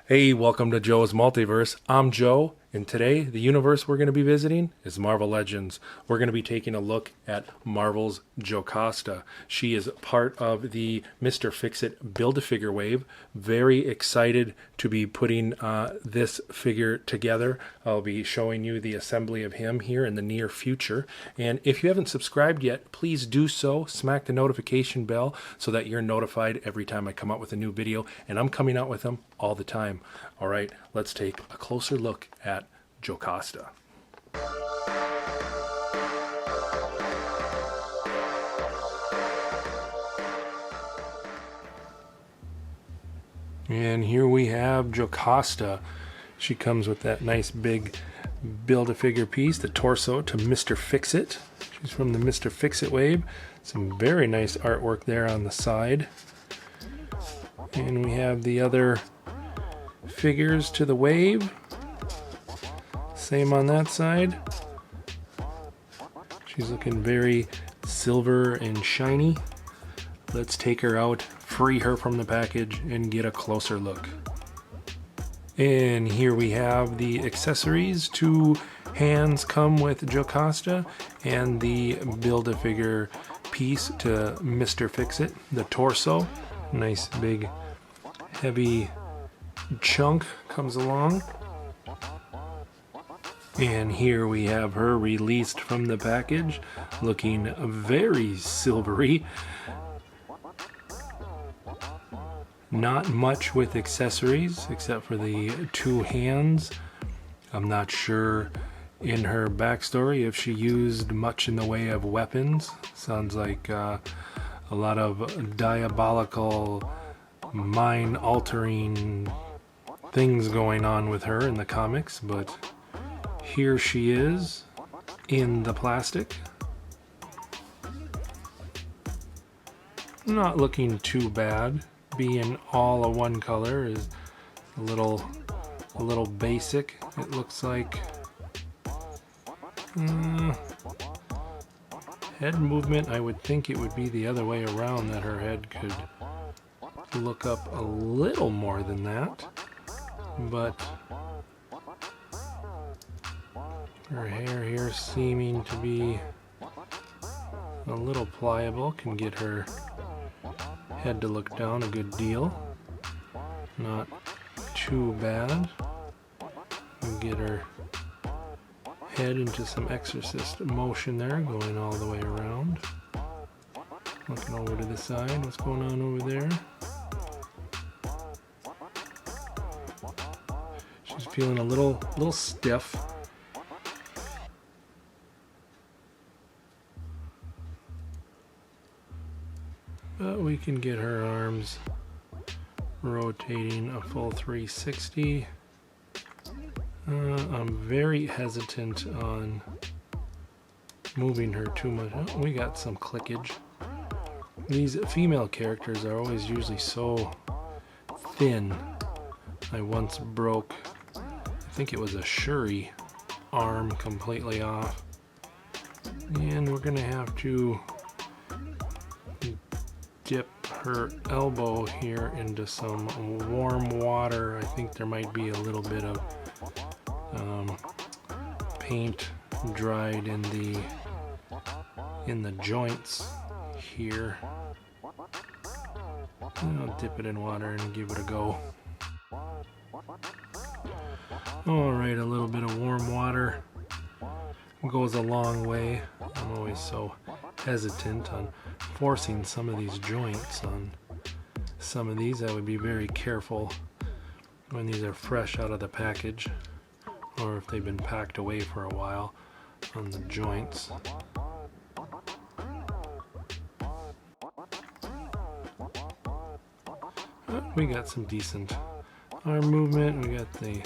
Hey, welcome to Joe's Multiverse. I'm Joe, and today the universe we're going to be visiting is Marvel Legends. We're going to be taking a look at Marvel's Jocasta. She is part of the Mr. Fix-It Build-A-Figure wave. Very excited to be putting this figure together. I'll be showing you the assembly of him here in the near future. And if you haven't subscribed yet, please do so. Smack the notification bell so that you're notified every time I come out with a new video. And I'm coming out with them all the time. All right, let's take a closer look at Jocasta. And here we have Jocasta. She comes with that nice big Build-A-Figure piece, the torso to Mr. Fix-It. She's from the Mr. Fix-It wave. Some very nice artwork there on the side. And we have the other figures to the wave. Same on that side. She's looking very silver and shiny. Let's take her out, free her from the package, and get a closer look. And here we have the accessories. 2 hands come with Jocasta, and the Build-A-Figure piece to Mr. Fix-It, the torso. Nice big heavy chunk comes along. And here we have her released from the package, looking very silvery. Not much with accessories except for the 2 hands. I'm not sure in her backstory if she used much in the way of weapons. Sounds like a lot of diabolical, mind-altering things going on with her in the comics, but here she is in the plastic. Not looking too bad. Being all a one color is a little basic, it looks like. Head movement, I would think it would be the other way around, that her head could look up a little more than that. But her hair here seeming to be a little pliable, can get her head to look down a good deal. Not too bad. And get her head into some exorcist motion there, going all the way around. Looking over to the side, what's going on over there? She's feeling a little stiff. But we can get her arms rotating a full 360. I'm very hesitant on moving her too much. Oh, we got some clickage. These female characters are always usually so thin. I once broke, I think it was a Shuri arm completely off. And we're gonna have to dip her elbow here into some warm water. I think there might be a little bit of paint dried in the joints here. I'll dip it in water and give it a go. Alright, a little bit of warm water goes a long way. I'm always so hesitant on forcing some of these joints on some of these. I would be very careful when these are fresh out of the package, or if they've been packed away for a while, on the joints. We got some decent arm movement. We got the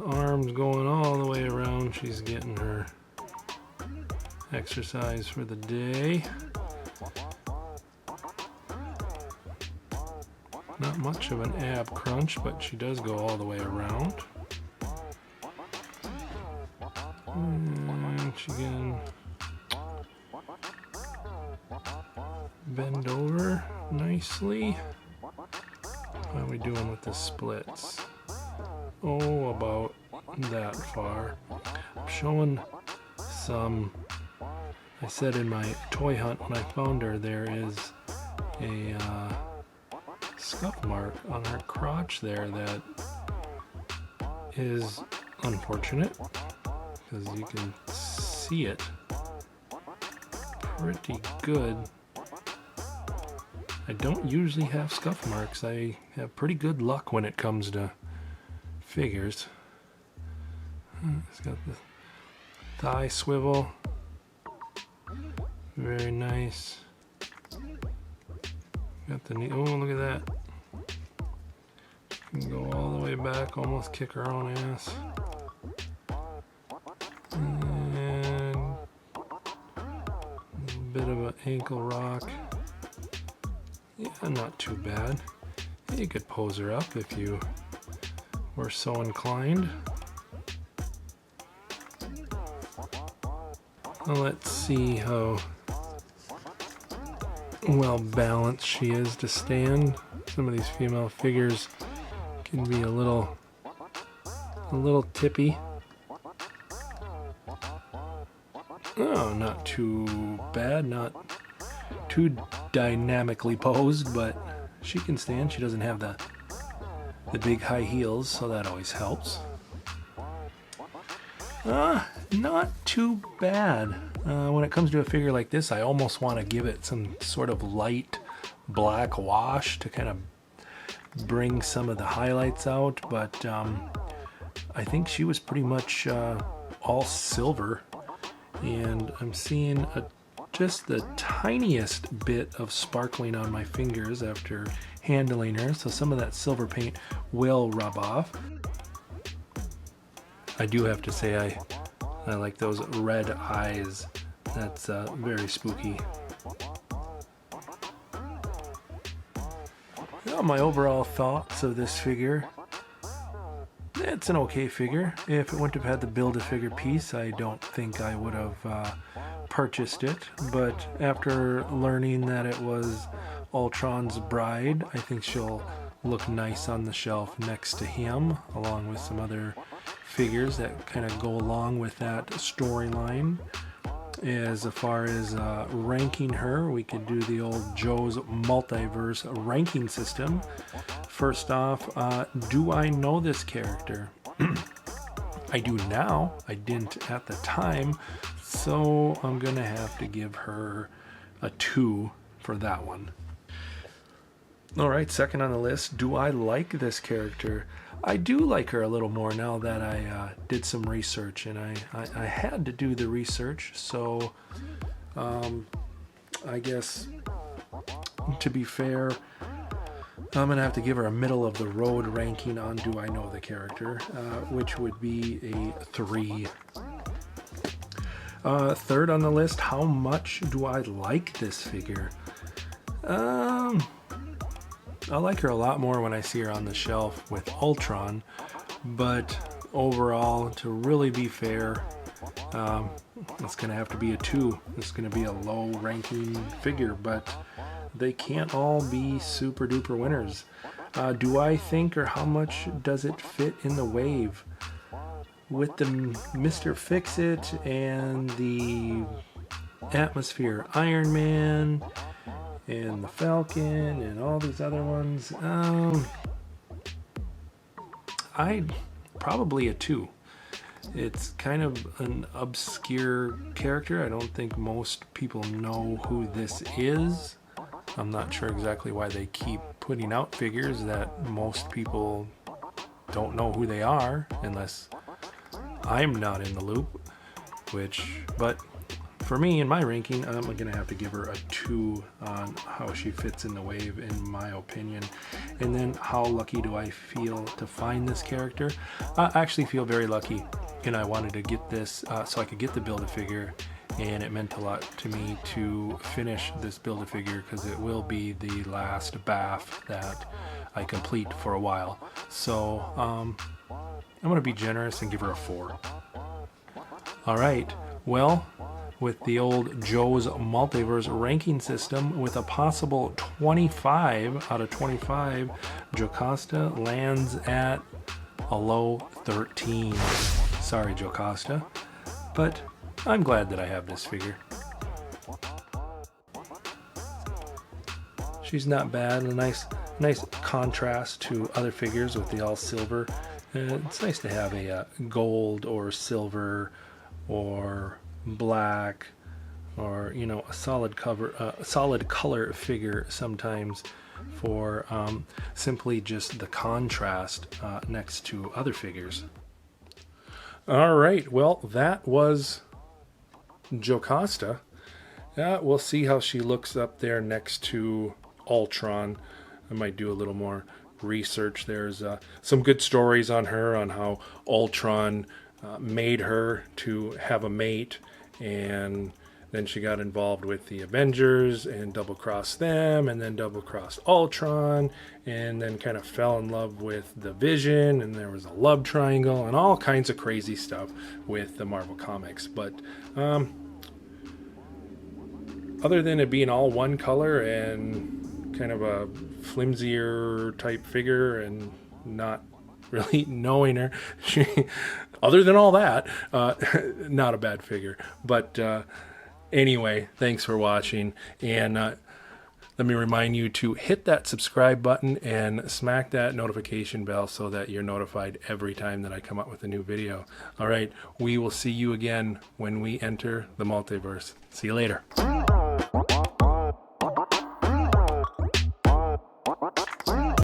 arms going all the way around. She's getting her exercise for the day. Not much of an ab crunch, but she does go all the way around. And she can bend over nicely. How are we doing with the splits? Oh, about that far. I'm showing some. I said in my toy hunt when I found her, there is a scuff mark on her crotch there that is unfortunate because you can see it pretty good. I don't usually have scuff marks. I have pretty good luck when it comes to figures. It's got the thigh swivel. Very nice. Got the knee. Oh, look at that. Can go all the way back, almost kick her own ass. And a bit of an ankle rock. Yeah, not too bad. You could pose her up if you were so inclined. Well, let's see how well balanced she is to stand. Some of these female figures can be a little tippy. Oh, not too bad, not too dynamically posed, but she can stand. She doesn't have the big high heels, so that always helps. Not too bad. When it comes to a figure like this, I almost want to give it some sort of light black wash to kind of bring some of the highlights out, but I think she was pretty much all silver, and I'm seeing just the tiniest bit of sparkling on my fingers after handling her, so some of that silver paint will rub off. I do have to say I like those red eyes. That's very spooky. Well, my overall thoughts of this figure. It's an okay figure. If it wouldn't have had the Build-A-Figure piece, I don't think I would have purchased it. But after learning that it was Ultron's bride, I think she'll look nice on the shelf next to him, along with some other figures that kind of go along with that storyline. As far as ranking her, we could do the old Joe's Multiverse ranking system. First off, do I know this character? I do now. I didn't at the time, so I'm gonna have to give her a 2 for that one. Alright, second on the list, do I like this character? I do like her a little more now that I did some research, and I had to do the research, so I guess to be fair, I'm going to have to give her a middle of the road ranking on do I know the character, which would be a 3. Third on the list, how much do I like this figure? I like her a lot more when I see her on the shelf with Ultron, but overall, to really be fair, it's going to have to be a 2. It's going to be a low ranking figure, but they can't all be super duper winners. Do I think, or how much does it fit in the wave? With the Mr. Fix-It and the Atmosphere Iron Man and the Falcon and all these other ones, I'd probably a 2. It's kind of an obscure character. I don't think most people know who this is. I'm not sure exactly why they keep putting out figures that most people don't know who they are, unless I'm not in the loop, but for me, in my ranking, I'm going to have to give her a 2 on how she fits in the wave, in my opinion. And then, how lucky do I feel to find this character? I actually feel very lucky, and I wanted to get this so I could get the Build-A-Figure, and it meant a lot to me to finish this Build-A-Figure because it will be the last BAF that I complete for a while. So, I'm going to be generous and give her a 4. All right, well, with the old Joe's Multiverse ranking system with a possible 25 out of 25. Jocasta lands at a low 13. Sorry, Jocasta, but I'm glad that I have this figure. She's not bad. A nice contrast to other figures with the all silver. It's nice to have a gold or silver or black or a solid color figure sometimes for simply just the contrast next to other figures. All right, well, that was Jocasta. We'll see how she looks up there next to Ultron. I might do a little more research. There's some good stories on her, on how Ultron made her to have a mate, and then she got involved with the Avengers and double-crossed them, and then double-crossed Ultron, and then kind of fell in love with the Vision, and there was a love triangle and all kinds of crazy stuff with the Marvel Comics. But other than it being all one color and kind of a flimsier type figure and not really knowing her, other than all that, not a bad figure. But anyway, thanks for watching, and let me remind you to hit that subscribe button and smack that notification bell so that you're notified every time that I come up with a new video. All right, we will see you again when we enter the multiverse. See you later.